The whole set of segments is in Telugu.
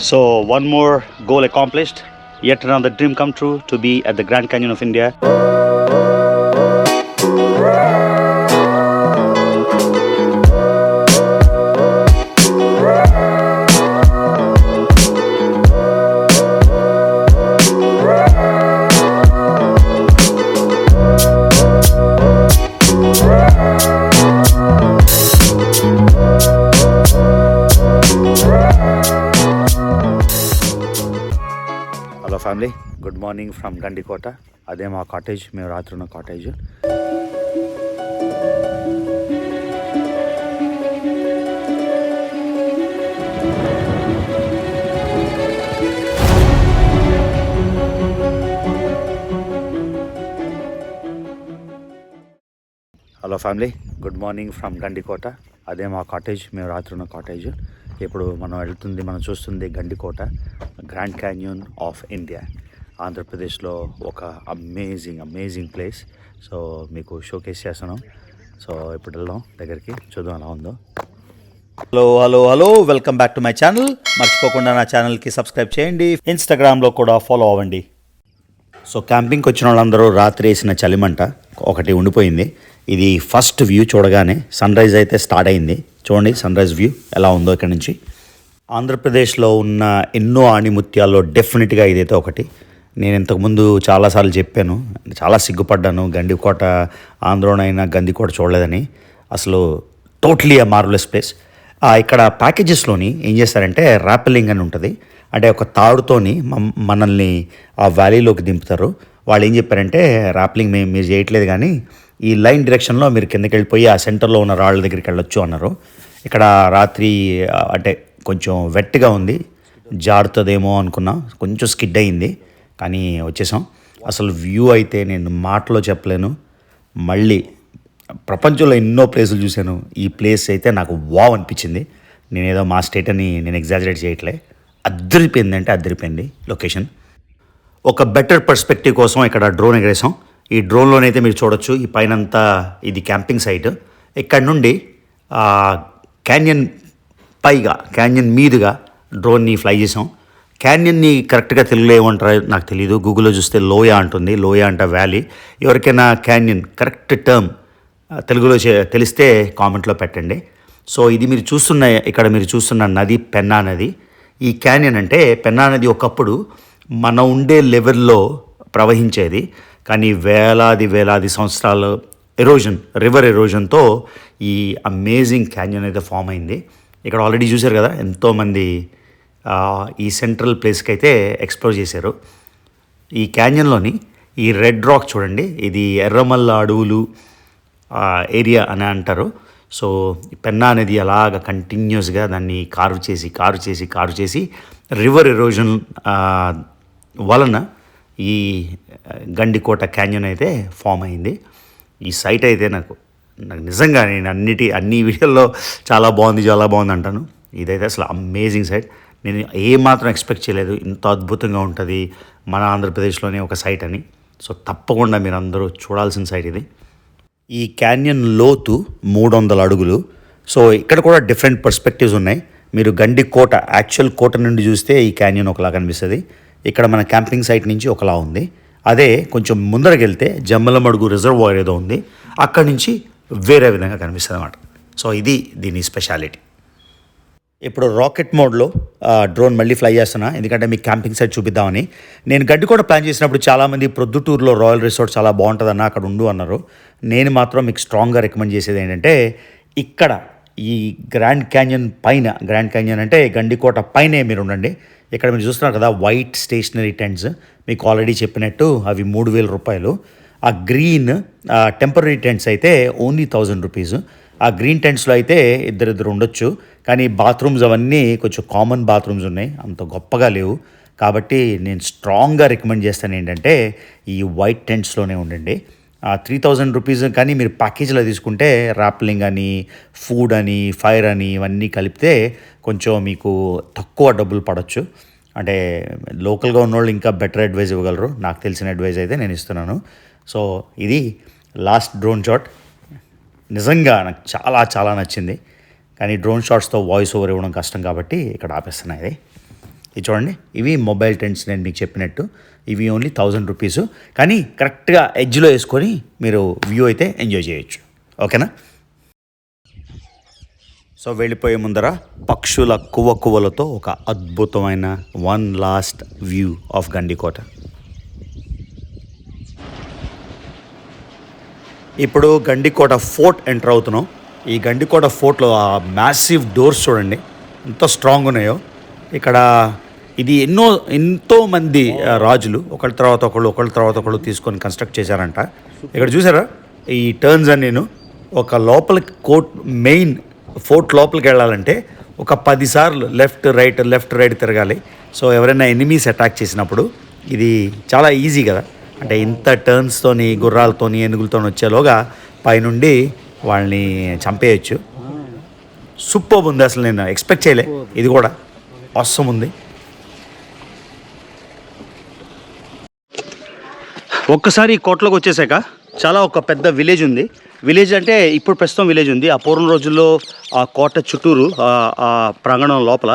So one more goal accomplished, yet another dream come true to be at the Grand Canyon of India. Hello family, good morning from Gandikota. అదే మా కాటేజ్, మేము రాత్రి ఉన్న cottage. Hello family, good morning from Gandikota. అదే మా కాటేజ్, మేము రాత్రి ఉన్న కాటేజ్. ఇప్పుడు మనం చూస్తుంది Gandikota, grand canyon of India, ఆంధ్రప్రదేశ్లో ఒక అమేజింగ్ ప్లేస్. సో మీకు షోకేస్ చేస్తాను. సో ఇప్పుడు వెళ్దాం దగ్గరికి, చూద్దాం ఎలా ఉందో. Hello, welcome back to my channel. మర్చిపోకుండా నా ఛానల్కి సబ్స్క్రైబ్ చేయండి, ఇన్స్టాగ్రామ్లో కూడా ఫాలో అవ్వండి. సో క్యాంపింగ్కి వచ్చిన వాళ్ళందరూ రాత్రి వేసిన చలిమంట ఒకటి ఉండిపోయింది. ఇది ఫస్ట్ వ్యూ చూడగానే సన్ రైజ్ అయితే స్టార్ట్ అయింది. చూడండి సన్ రైజ్ వ్యూ ఎలా ఉందో ఇక్కడ నుంచి. ఆంధ్రప్రదేశ్లో ఉన్న ఎన్నో ఆణిముత్యాల్లో డెఫినెట్గా ఇదైతే ఒకటి. నేను ఇంతకుముందు చాలాసార్లు చెప్పాను, చాలా సిగ్గుపడ్డాను గండికోట, ఆంధ్రోనైనా గండికోట చూడలేదని. అసలు టోటలీ అ మార్వెలస్ ప్లేస్. ఇక్కడ ప్యాకేజెస్లోని ఏం చేస్తారంటే ర్యాపెలింగ్ అని ఉంటుంది. అంటే ఒక తాడుతోని మనల్ని ఆ వ్యాలీలోకి దింపుతారు. వాళ్ళు ఏం చెప్పారంటే ర్యాపెలింగ్ మీరు చేయట్లేదు, కానీ ఈ లైన్ డైరెక్షన్లో మీరు కిందకి వెళ్ళిపోయి ఆ సెంటర్లో ఉన్న రాళ్ళ దగ్గరికి వెళ్ళొచ్చు అన్నారు. ఇక్కడ రాత్రి అంటే కొంచెం వెట్గా ఉంది, జారుతుందేమో అనుకున్నా, కొంచెం స్కిడ్ అయింది, కానీ వచ్చేసాం. అసలు వ్యూ అయితే నేను మాటలో చెప్పలేను. మళ్ళీ ప్రపంచంలో ఎన్నో ప్లేసులు చూశాను, ఈ ప్లేస్ అయితే నాకు వావ్ అనిపించింది. నేనేదో మా స్టేట్ అని నేను ఎగ్జాజరేట్ చేయట్లే, అద్దరిపోయింది లొకేషన్. ఒక బెటర్ పర్స్పెక్టివ్ కోసం ఇక్కడ డ్రోన్ ఎగరేసాం. ఈ డ్రోన్లోనైతే మీరు చూడొచ్చు, ఈ పైనంతా ఇది క్యాంపింగ్ సైట్. ఇక్కడ నుండి క్యాన్యన్ మీదుగా డ్రోన్ని ఫ్లై చేసాం. క్యాన్యన్ని కరెక్ట్గా తెలుగులో ఏమంటారో నాకు తెలియదు, గూగుల్లో చూస్తే లోయ అంటుంది. లోయ అంటే వ్యాలీ. ఎవరికైనా క్యాన్యన్ కరెక్ట్ టర్మ్ తెలుగులో తెలిస్తే కామెంట్లో పెట్టండి. సో ఇది ఇక్కడ మీరు చూస్తున్న నది పెన్నా నది. ఈ క్యాన్యన్ అంటే పెన్నా నది ఒకప్పుడు మన ఉండే లెవెల్లో ప్రవహించేది, కానీ వేలాది సంవత్సరాలు రివర్ ఎరోజన్తో ఈ అమేజింగ్ క్యాన్యన్ అయితే ఫామ్ అయింది. ఇక్కడ ఆల్రెడీ చూశారు కదా, ఎంతోమంది ఈ సెంట్రల్ ప్లేస్కి అయితే ఎక్స్ప్లోర్ చేశారు. ఈ క్యాన్యన్లోని ఈ రెడ్ రాక్ చూడండి, ఇది ఎర్రమల్ల అడవులు ఏరియా అని అంటారు. సో పెన్నా అనేది అలాగ కంటిన్యూస్గా దాన్ని కారు చేసి రివర్ ఎరోజన్ వలన ఈ గండికోట క్యాన్యన్ అయితే ఫామ్ అయింది. ఈ సైట్ అయితే నాకు నిజంగా నేను అన్ని వీడియోల్లో చాలా బాగుంది అంటాను. ఇదైతే అసలు అమేజింగ్ సైట్. నేను ఏమాత్రం ఎక్స్పెక్ట్ చేయలేదు ఇంత అద్భుతంగా ఉంటుంది మన ఆంధ్రప్రదేశ్లోనే ఒక సైట్ అని. సో తప్పకుండా మీరు అందరూ చూడాల్సిన సైట్ ఇది. ఈ క్యాన్యన్ లోతు 300 అడుగులు. సో ఇక్కడ కూడా డిఫరెంట్ పర్స్పెక్టివ్స్ ఉన్నాయి. మీరు గండికోట యాక్చువల్ కోట నుండి చూస్తే ఈ క్యాన్యన్ ఒకలా కనిపిస్తుంది. ఇక్కడ మన క్యాంపింగ్ సైట్ నుంచి ఒకలా ఉంది. అదే కొంచెం ముందరకు వెళ్తే జమ్మలమడుగు రిజర్వాయర్ ఏదో ఉంది, అక్కడి నుంచి వేరే విధంగా కనిపిస్తుంది అన్నమాట. సో ఇది దీని స్పెషాలిటీ. ఇప్పుడు రాకెట్ మోడ్లో డ్రోన్ మళ్ళీ ఫ్లై చేస్తున్నా, ఎందుకంటే మీకు క్యాంపింగ్ సైట్ చూపిద్దామని. నేను గండికోట ప్లాన్ చేసినప్పుడు చాలామంది ప్రొద్దుటూరులో రాయల్ రిసార్ట్ చాలా బాగుంటుందన్న, అక్కడ ఉండు అన్నారు. నేను మాత్రం మీకు స్ట్రాంగ్గా రికమెండ్ చేసేది ఏంటంటే ఇక్కడ ఈ గ్రాండ్ క్యాన్యన్ అంటే గండికోట పైనే మీరు ఉండండి. ఇక్కడ మీరు చూస్తున్నారు కదా వైట్ స్టేషనరీ టెంట్స్, మీకు ఆల్రెడీ చెప్పినట్టు అవి 3,000 రూపాయలు. ఆ గ్రీన్ టెంపరీ టెంట్స్ అయితే ఓన్లీ 1,000 రూపీస్. ఆ గ్రీన్ టెంట్స్లో అయితే ఇద్దరు ఉండొచ్చు, కానీ బాత్రూమ్స్ అవన్నీ కొంచెం కామన్ బాత్రూమ్స్ ఉన్నాయి, అంత గొప్పగా లేవు. కాబట్టి నేను స్ట్రాంగ్గా రికమెండ్ చేస్తాను ఏంటంటే ఈ వైట్ టెంట్స్లోనే ఉండండి. 3,000 రూపీస్, కానీ మీరు ప్యాకేజీలో తీసుకుంటే ర్యాప్లింగ్ అని, ఫుడ్ అని, ఫైర్ అని ఇవన్నీ కలిపితే కొంచెం మీకు తక్కువ డబ్బులు పడవచ్చు. అంటే లోకల్గా ఉన్నవాళ్ళు ఇంకా బెటర్ అడ్వైజ్ ఇవ్వగలరు. నాకు తెలిసిన అడ్వైజ్ అయితే నేను ఇస్తున్నాను. సో ఇది లాస్ట్ డ్రోన్ షాట్. నిజంగా నాకు చాలా నచ్చింది, కానీ డ్రోన్ షాట్స్తో వాయిస్ ఓవర్ ఇవ్వడం కష్టం కాబట్టి ఇక్కడ ఆపేస్తున్నాయి. ఇది చూడండి, ఇవి మొబైల్ టెంట్స్ నేను మీకు చెప్పినట్టు. ఇవి ఓన్లీ 1000 రూపీస్. కానీ కరెక్ట్గా ఎడ్జ్లో వేసుకొని మీరు వ్యూ అయితే ఎంజాయ్ చేయొచ్చు. ఓకేనా? సో వెళ్ళిపోయే ముందర పక్షుల కువ్వలతో ఒక అద్భుతమైన one last view of Gandikota. ఇప్పుడు గండికోట ఫోర్ట్ ఎంటర్ అవుతున్నాం. ఈ గండికోట ఫోర్ట్లో ఆ మ్యాసివ్ డోర్స్ చూడండి ఎంత స్ట్రాంగ్ ఉన్నాయో. ఇక్కడ ఇది ఎంతోమంది రాజులు ఒకళ్ళ తర్వాత ఒకళ్ళు తీసుకొని కన్స్ట్రక్ట్ చేశారంట. ఇక్కడ చూసారా ఈ టర్న్స్ అని, నేను ఒక లోపలికి మెయిన్ ఫోర్ట్ లోపలికి వెళ్ళాలంటే ఒక 10 సార్లు లెఫ్ట్ రైట్ తిరగాలి. సో ఎవరైనా ఎనిమీస్ అటాక్ చేసినప్పుడు ఇది చాలా ఈజీ కదా, అంటే ఇంత టర్న్స్తోని గుర్రాలతోని ఏనుగులతో వచ్చేలోగా పైనుండి వాళ్ళని చంపేయచ్చు. సూపర్ ఉంది, అసలు నేను ఎక్స్పెక్ట్ చేయలే. ఇది కూడా ఆసమ్ ఉంది. ఒక్కసారి కోటలోకి వచ్చేసాక చాలా ఒక పెద్ద విలేజ్ ఉంది. విలేజ్ అంటే ఇప్పుడు ప్రస్తుతం విలేజ్ ఉంది. ఆ పూర్వం రోజుల్లో ఆ కోట చుట్టూరు ఆ ప్రాంగణం లోపల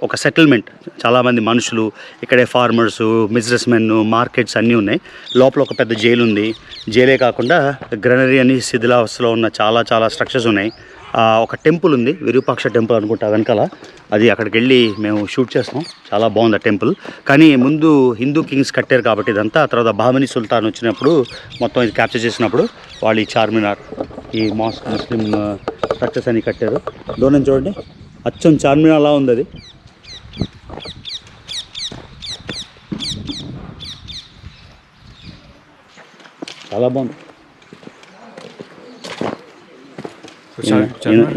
ఒక సెటిల్మెంట్, చాలామంది మనుషులు ఇక్కడే, ఫార్మర్సు, బిజినెస్ మెన్, మార్కెట్స్ అన్నీ ఉన్నాయి. లోపల ఒక పెద్ద జైలు ఉంది. జైలే కాకుండా గ్రనరీ అని శిథిలావస్థలో ఉన్న చాలా స్ట్రక్చర్స్ ఉన్నాయి. ఒక టెంపుల్ ఉంది, విరూపాక్ష టెంపుల్ అనుకుంటా వెనకాల. అది అక్కడికి వెళ్ళి మేము షూట్ చేస్తాం. చాలా బాగుంది ఆ టెంపుల్. కానీ ముందు హిందూ కింగ్స్ కట్టారు కాబట్టి ఇదంతా. తర్వాత బహమనీ సుల్తాన్ వచ్చినప్పుడు మొత్తం ఇది క్యాప్చర్ చేసినప్పుడు వాళ్ళు ఈ చార్మినార్, ఈ మాస్క్, ముస్లిం స్ట్రక్చర్స్ అని కట్టారు. దూరం చూడండి, అచ్చం చార్మినార్ అలా ఉంది. అది చాలా బాగుంది.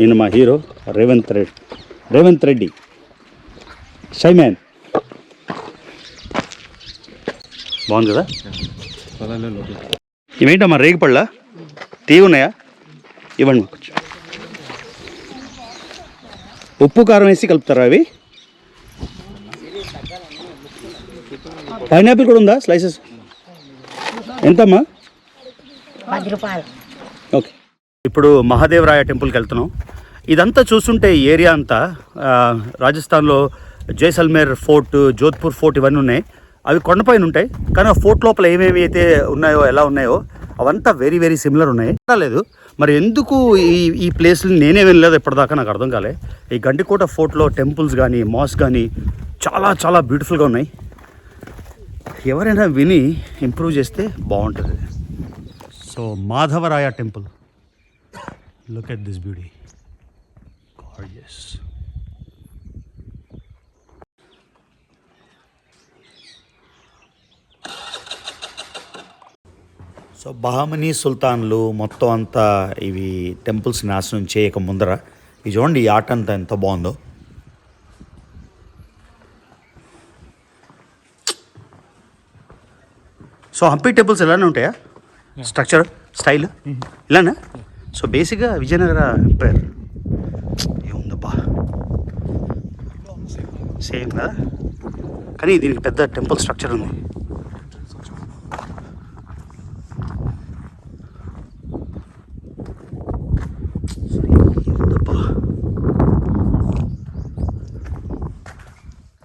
ఈయన మా హీరో రేవంత్ రెడ్డి షైమ్యాన్. బాగుంది కదా. ఇవేంటమ్మా రేగిపళ్ళ తీవి ఉన్నాయా? ఇవ్వండి మాకు. ఉప్పు కారం వేసి కలుపుతారా అవి? పైనాపిల్ కూడా ఉందా స్లైసెస్? ఎంతమ్మా? 10 రూపాయలు. ఓకే. ఇప్పుడు మహాదేవరాయ టెంపుల్కి వెళ్తున్నాం. ఇదంతా చూస్తుంటే ఈ ఏరియా అంతా రాజస్థాన్లో జైసల్మేర్ ఫోర్ట్, జోధ్పూర్ ఫోర్ట్ ఇవన్నీ ఉన్నాయి. అవి కొండపైన ఉంటాయి. కానీ ఆ ఫోర్ట్ లోపల ఏమేమి అయితే ఉన్నాయో, ఎలా ఉన్నాయో అవంతా వెరీ సిమిలర్ ఉన్నాయి. లేదు మరి ఎందుకు ఈ ప్లేస్ని నేనే వెళ్ళలేదు ఎప్పటిదాకా, నాకు అర్థం కాలే. ఈ గండికోట ఫోర్ట్లో టెంపుల్స్ కానీ మాస్ కానీ చాలా బ్యూటిఫుల్గా ఉన్నాయి. ఎవరైనా విని ఇంప్రూవ్ చేస్తే బాగుంటుంది. So Madhavaraya temple, look at this beauty, gorgeous. So Bahmani సుల్తాన్లు మొత్తం అంతా ఇవి టెంపుల్స్ నాశనం చేయక ముందర ఇది చూడండి, ఈ ఆర్ట్ అంతా ఎంత బాగుందో. సో హంపి టెంపుల్స్ ఇలానే ఉంటాయా? Structure style ఇలానా? సో బేసిక్గా విజయనగర ఎంపైర్ ఏముందబ్బా, సేమ్ కదా. కానీ దీనికి పెద్ద టెంపుల్ స్ట్రక్చర్ ఉంది.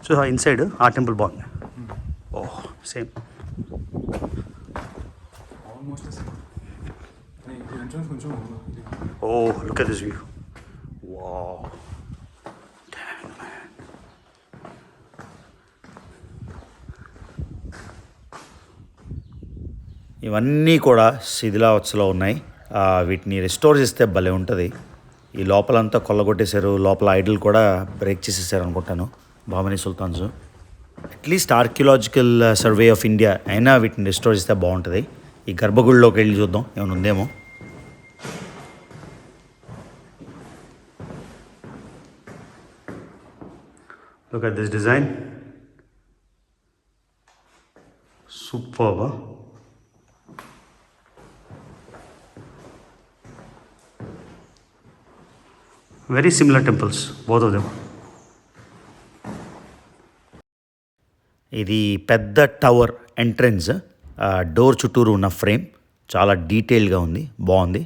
సో ఇన్సైడ్ ఆ టెంపుల్ బాగుంది. ఓహ్ same. Oh, look at this view. Wow. Damn, man. ఇవన్నీ కూడా శిథిలావస్థలో ఉన్నాయి. వీటిని రెస్టోర్ చేస్తే భలే ఉంటుంది. ఈ లోపలంతా కొల్లగొట్టేశారు. లోపల ఐడల్ కూడా బ్రేక్ చేసేసారు అనుకుంటాను Bahmani sultans. At least archaeological survey of India అయినా వీటిని రెస్టోర్ చేస్తే బాగుంటుంది. ఈ గర్భగుడిలోకి వెళ్ళి చూద్దాం ఏమైనా ఉందేమో. Look at this design. Superb, huh? Very similar temples, both of them. ఇది పెద్ద టవర్ ఎంట్రన్స్, డోర్ చుట్టూరు ఉన్న ఫ్రేమ్ చాలా డీటెయిల్గా ఉంది, బాగుంది.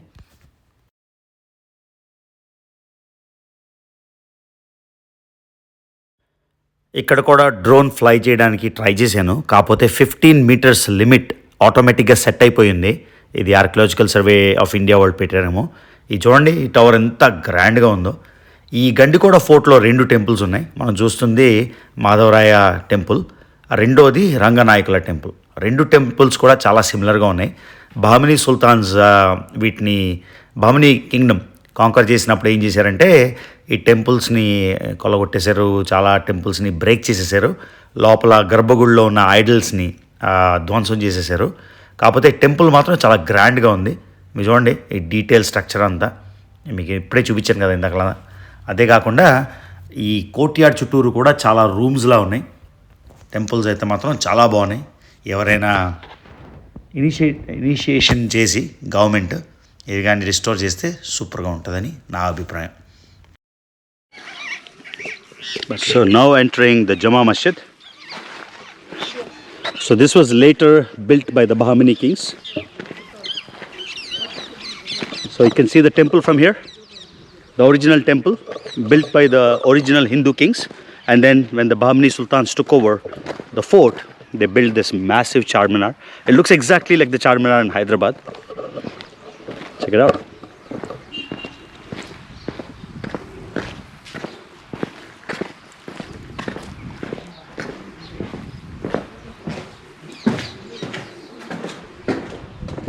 ఇక్కడ కూడా డ్రోన్ ఫ్లై చేయడానికి ట్రై చేశాను, కాకపోతే 15 మీటర్స్ లిమిట్ ఆటోమేటిక్గా సెట్ అయిపోయింది. ఇది ఆర్కియలాజికల్ సర్వే ఆఫ్ ఇండియా వాళ్ళు పెట్టారేమో. ఈ చూడండి ఈ టవర్ ఎంత గ్రాండ్గా ఉందో. ఈ గండికోట ఫోర్ట్లో 2 టెంపుల్స్ ఉన్నాయి. మనం చూస్తుంది మాధవరాయ టెంపుల్, రెండోది రంగనాయకుల టెంపుల్. 2 టెంపుల్స్ కూడా చాలా సిమిలర్గా ఉన్నాయి. బామిని సుల్తాన్స్ వీటిని బామిని కింగ్డమ్ కాంకర్ చేసినప్పుడు ఏం చేశారంటే ఈ టెంపుల్స్ని కొల్లగొట్టేశారు, చాలా టెంపుల్స్ని బ్రేక్ చేసేసారు, లోపల గర్భగుడిలో ఉన్న ఐడల్స్ని ధ్వంసం చేసేసారు. కాకపోతే టెంపుల్ మాత్రం చాలా గ్రాండ్గా ఉంది. మీరు చూడండి ఈ డీటెయిల్ స్ట్రక్చర్ అంతా మీకు ఇప్పుడే చూపించాను కదా ఇందాక. అదే కాకుండా ఈ కోర్ట్యార్డ్ చుట్టూరు కూడా చాలా రూమ్స్లా ఉన్నాయి. టెంపుల్స్ అయితే మాత్రం చాలా బాగున్నాయి. ఎవరైనా ఇనిషియేషన్ చేసి గవర్నమెంట్ ఇది కానీ రిస్టోర్ చేస్తే సూపర్గా ఉంటుందని నా అభిప్రాయం. So now entering the Jama Masjid. So this was later built by the Bahmani kings. So you can see the temple from here. The original temple built by the original Hindu kings, and then when the Bahmani sultans took over the fort, they built this massive Charminar. It looks exactly like the Charminar in Hyderabad. Check it out.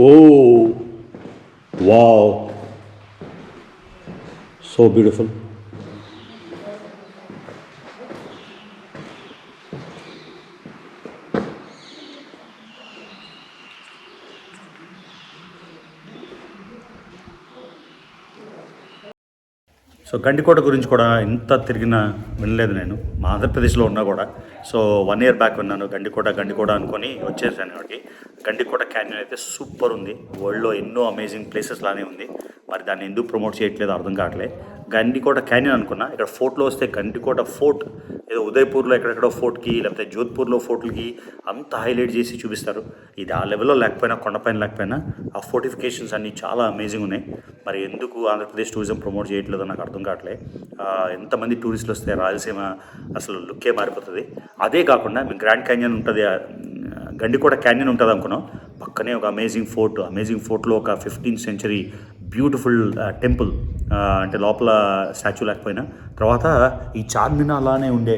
Oh, wow, so beautiful. So Gandikota గురించి కూడా ఇంత తిరిగినా వినలేదు నేను, మా ఆంధ్రప్రదేశ్లో ఉన్నా కూడా. సో 1 year బ్యాక్ విన్నాను గండికోట అనుకొని వచ్చేసాను ఇక్కడికి. గండికోట క్యాన్యన్ అయితే సూపర్ ఉంది. వరల్డ్లో ఎన్నో అమేజింగ్ ప్లేసెస్ లానే ఉంది. మరి దాన్ని ఎందుకు ప్రమోట్ చేయట్లేదు అర్థం కావట్లేదు. గండికోట క్యాన్యన్ అనుకున్నా, ఇక్కడ ఫోర్ట్లో వస్తే గండికోట ఫోర్ట్ ఏదో ఉదయపూర్లో ఎక్కడెక్కడో ఫోర్ట్కి లేకపోతే జోధ్పూర్లో ఫోర్ట్లకి అంత హైలైట్ చేసి చూపిస్తారు. ఇది ఆ లెవెల్లో లేకపోయినా, కొండపైన లేకపోయినా ఆ ఫోర్టిఫికేషన్స్ అన్నీ చాలా అమేజింగ్ ఉన్నాయి. మరి ఎందుకు ఆంధ్రప్రదేశ్ టూరిజం ప్రమోట్ చేయట్లేదో నాకు అర్థం కావట్లేదు. ఎంతమంది టూరిస్టులు వస్తే రాయలసీమ అసలు లుక్కే మారిపోతుంది. అదే కాకుండా మేము గ్రాండ్ క్యాన్యన్ ఉంటుంది, గండికోట క్యాన్యన్ ఉంటుంది అనుకున్నాం. పక్కనే ఒక అమేజింగ్ ఫోర్ట్లో ఒక 15th century బ్యూటిఫుల్ టెంపుల్, అంటే లోపల స్టాచ్యూ లేకపోయినా. తర్వాత ఈ చార్మినార్ లానే ఉండే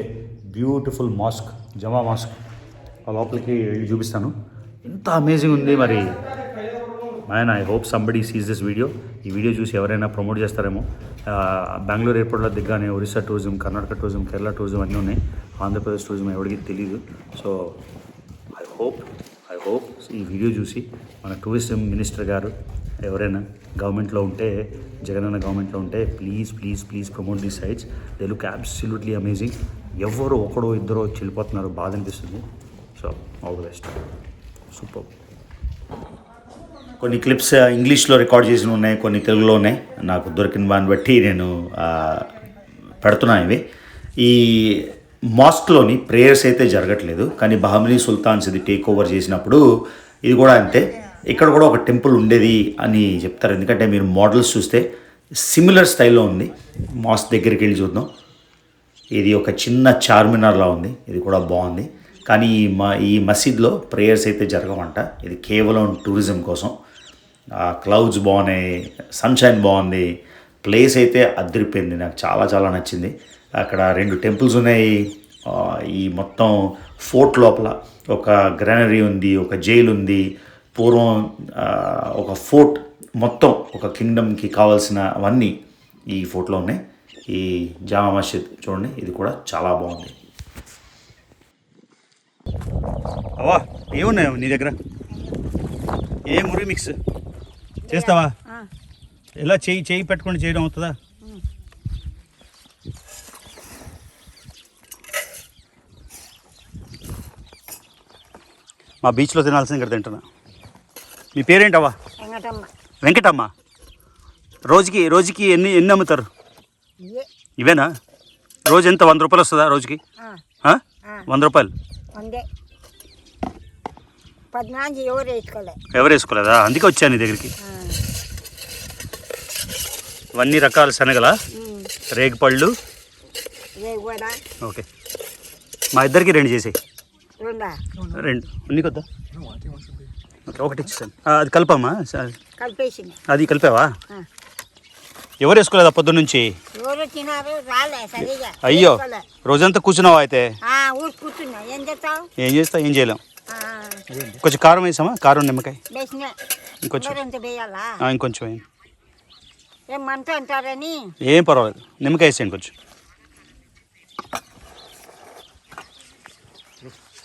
బ్యూటిఫుల్ మాస్క్, జమా మాస్క్, ఆ లోపలికి వెళ్ళి చూపిస్తాను. ఎంత అమేజింగ్ ఉంది. మరి man, I hope somebody sees this video. ఈ వీడియో చూసి ఎవరైనా ప్రమోట్ చేస్తారేమో. బెంగళూరు ఎయిర్పోర్ట్లో దిగ్గానే Orissa tourism, Karnataka tourism, Kerala tourism అన్నీ ఉన్నాయి. ఆంధ్రప్రదేశ్ టూరిజం ఎవరికి తెలియదు. సో ఐ హోప్ ఈ వీడియో చూసి మన టూరిజం మినిస్టర్ గారు ఎవరైనా గవర్నమెంట్లో ఉంటే, జగనన్న గవర్నమెంట్లో ఉంటే please promote these sites. They look absolutely amazing. ఎవరో ఒకడో ఇద్దరో చెల్లిపోతున్నారు, బాధ అనిపిస్తుంది. So all the best, super. కొన్ని క్లిప్స్ ఇంగ్లీష్లో రికార్డ్ చేసి ఉన్నాయి, కొన్ని తెలుగులో ఉన్నాయి. నాకు దొరికిన దాన్ని బట్టి నేను పెడుతున్నాను ఇవి. ఈ మాస్క్లోని ప్రేయర్స్ అయితే జరగట్లేదు, కానీ బహమనీ సుల్తాన్స్ ఇది టేక్ ఓవర్ చేసినప్పుడు ఇది కూడా అంతే. ఇక్కడ కూడా ఒక టెంపుల్ ఉండేది అని చెప్తారు, ఎందుకంటే మీరు మోడల్స్ చూస్తే సిమిలర్ స్టైల్లో ఉంది. మాస్క్ దగ్గరికి వెళ్ళి చూద్దాం. ఇది ఒక చిన్న చార్మినార్లా ఉంది, ఇది కూడా బాగుంది. కానీ ఈ మసీద్లో ప్రేయర్స్ అయితే జరగమంట. ఇది కేవలం టూరిజం కోసం. క్లౌడ్స్ బాగున్నాయి, సన్షైన్ బాగుంది, ప్లేస్ అయితే అదిరిపోయింది. నాకు చాలా నచ్చింది. అక్కడ 2 టెంపుల్స్ ఉన్నాయి. ఈ మొత్తం ఫోర్ట్ లోపల ఒక గ్రానరీ ఉంది, ఒక జైలు ఉంది. పూర్వం ఒక ఫోర్ట్ మొత్తం ఒక కింగ్డమ్కి కావాల్సినవన్నీ ఈ ఫోర్ట్లో ఉన్నాయి. ఈ జామా మస్జిద్ చూడండి, ఇది కూడా చాలా బాగుంది. అవా ఏమున్నాయి నీ దగ్గర? ఏ మురి మిక్స్ చేస్తావా? ఎలా చేయి పెట్టుకొని చేయడం అవుతుందా? మా బీచ్లో తినాల్సింది ఇక్కడ తింటున్నా. మీ పేరేంటవ్వా? వెంకటమ్మ. రోజుకి ఎన్ని అమ్ముతారు? ఇవేనా? రోజు ఎంత? 100 రూపాయలు వస్తుందా రోజుకి? 100 రూపాయలు. ఎవరు వేసుకోలేదా? అందుకే వచ్చాను నీ దగ్గరికి. ఇవన్నీ రకాల శనగల, రేగిపళ్ళు. ఓకే, మా ఇద్దరికి 2 చేసేయి. రెండా 2 నీకొద్దా? ఓకే, ఒకటి ఇచ్చేసాను. అది కలిపమ్మా. కలిపేసిన అది కలిపావా? ఎవరు వేసుకోలేదా పొద్దున్న నుంచి? ఎవరు వచ్చినారు రాలే సరిగా. అయ్యో, రోజంతా కూర్చున్నావా అయితే? ఊరు కూర్చున్నా. ఏం చేస్తావు? ఏం చేస్తా, ఏం చేయలేం. కొంచెం కారం వేసామా? కారం నిమ్మకాయ వేసిన ఇంకొంచెం వేయాలా? ఇంకొంచెం వేయండి. ఏం మంట అంటారని. ఏం పర్వాలేదు, నిమ్మకాయ వేసేయండి కొంచెం.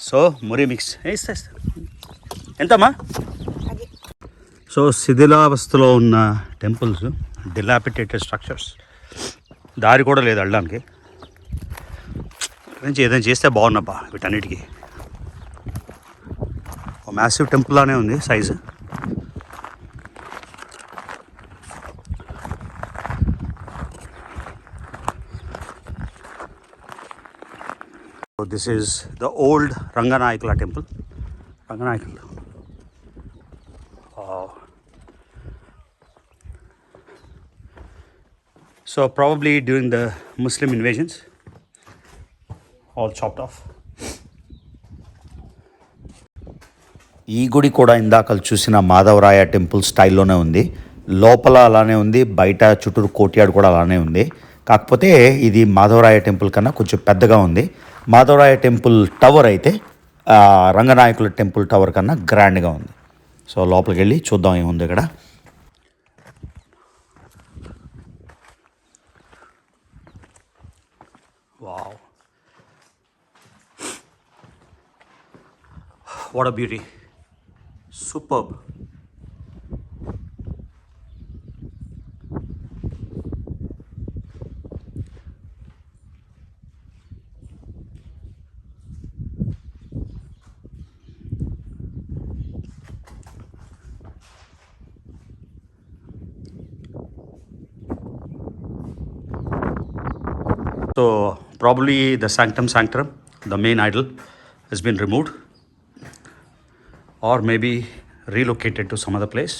సో మురి మిక్స్ వేస్తా. ఎంతమ్మా? అది సో శిథిలావస్థలో ఉన్న టెంపుల్స్, డిలాపిటేటెడ్ స్ట్రక్చర్స్, దారి కూడా లేదు వెళ్ళడానికి. నుంచి ఏదైనా చేస్తే బాగున్నప్పా వీటన్నిటికీ. మ్యాసివ్ టెంపుల్ లానే ఉంది size. This is the old Ranganayakula temple. Ranganayakulu. So probably during the Muslim invasions, all chopped off. ఈ గుడి కూడా ఇందాక చూసిన మాధవరాయ టెంపుల్ స్టైల్లోనే ఉంది. లోపల అలానే ఉంది, బయట చుట్టూరు కోర్ట్యార్డ్ కూడా అలానే ఉంది. కాకపోతే ఇది మాధవరాయ టెంపుల్ కన్నా కొంచెం పెద్దగా ఉంది. మాధవరాయ టెంపుల్ టవర్ అయితే రంగనాయకుల టెంపుల్ టవర్ కన్నా గ్రాండ్గా ఉంది. సో లోపలికి వెళ్ళి చూద్దాం ఏముంది ఇక్కడ. Wow, what a beauty, superb. So probably the sanctum sanctorum, the main idol, has been removed or maybe relocated to some other place.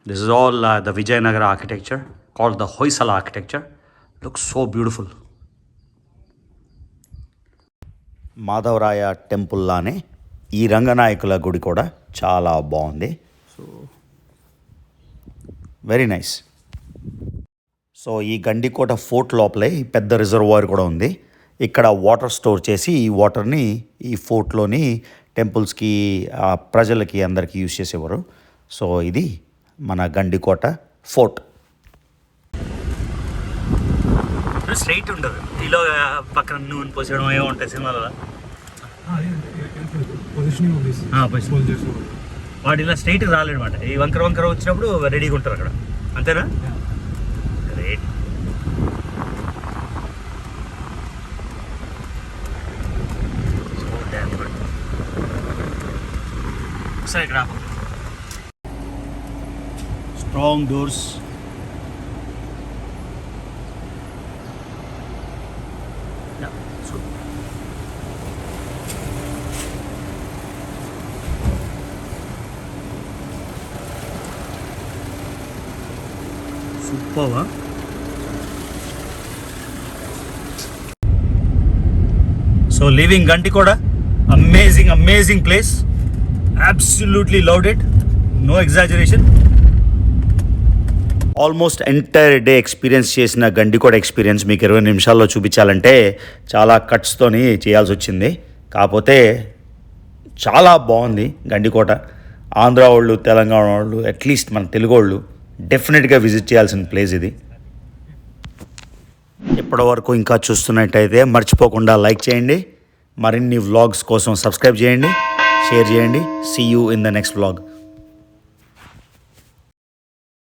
This is all the Vijayanagara architecture called the Hoysala architecture. Looks so beautiful. Madhavaraya temple లానే ఈ రంగనాయకుల గుడి కూడా చాలా బాగుంది. So very nice. సో ఈ గండికోట ఫోర్ట్ లోపలే ఈ పెద్ద రిజర్వాయర్ కూడా ఉంది. ఇక్కడ వాటర్ స్టోర్ చేసి ఈ వాటర్ని ఈ ఫోర్ట్లోని టెంపుల్స్కి, ప్రజలకి అందరికీ యూజ్ చేసేవారు. సో ఇది మన గండికోట ఫోర్ట్. స్ట్రైట్ ఉండదు, ఇలా పక్కన నూనె పోసేయడం ఏమో ఉంటాయి సినిమాలో. వాడు ఇలా స్ట్రైట్ రాలేడు అనమాట. ఈ వంకర వంకర వచ్చినప్పుడు రెడీగా ఉంటారు అక్కడ, అంతేనా? Great. So damn good. Side wrap. Strong doors. Yeah. So. Super, huh? So leaving Gandikoda, amazing place. Absolutely loved it. No exaggeration. Almost entire day experience చేసిన గండికోట ఎక్స్పీరియన్స్ మీకు 20 నిమిషాల్లో చూపించాలంటే చాలా కట్స్తోని చేయాల్సి వచ్చింది. కాకపోతే చాలా బాగుంది గండికోట. ఆంధ్ర వాళ్ళు, తెలంగాణ వాళ్ళు, అట్లీస్ట్ మన తెలుగు వాళ్ళు డెఫినెట్గా విజిట్ చేయాల్సిన ప్లేస్ ఇది. ఇప్పటివరకు ఇంకా చూస్తున్నట్టయితే మర్చిపోకుండా లైక్ చేయండి. మరిన్ని వ్లాగ్స్ కోసం సబ్స్క్రైబ్ చేయండి, షేర్ చేయండి. See you in the next vlog.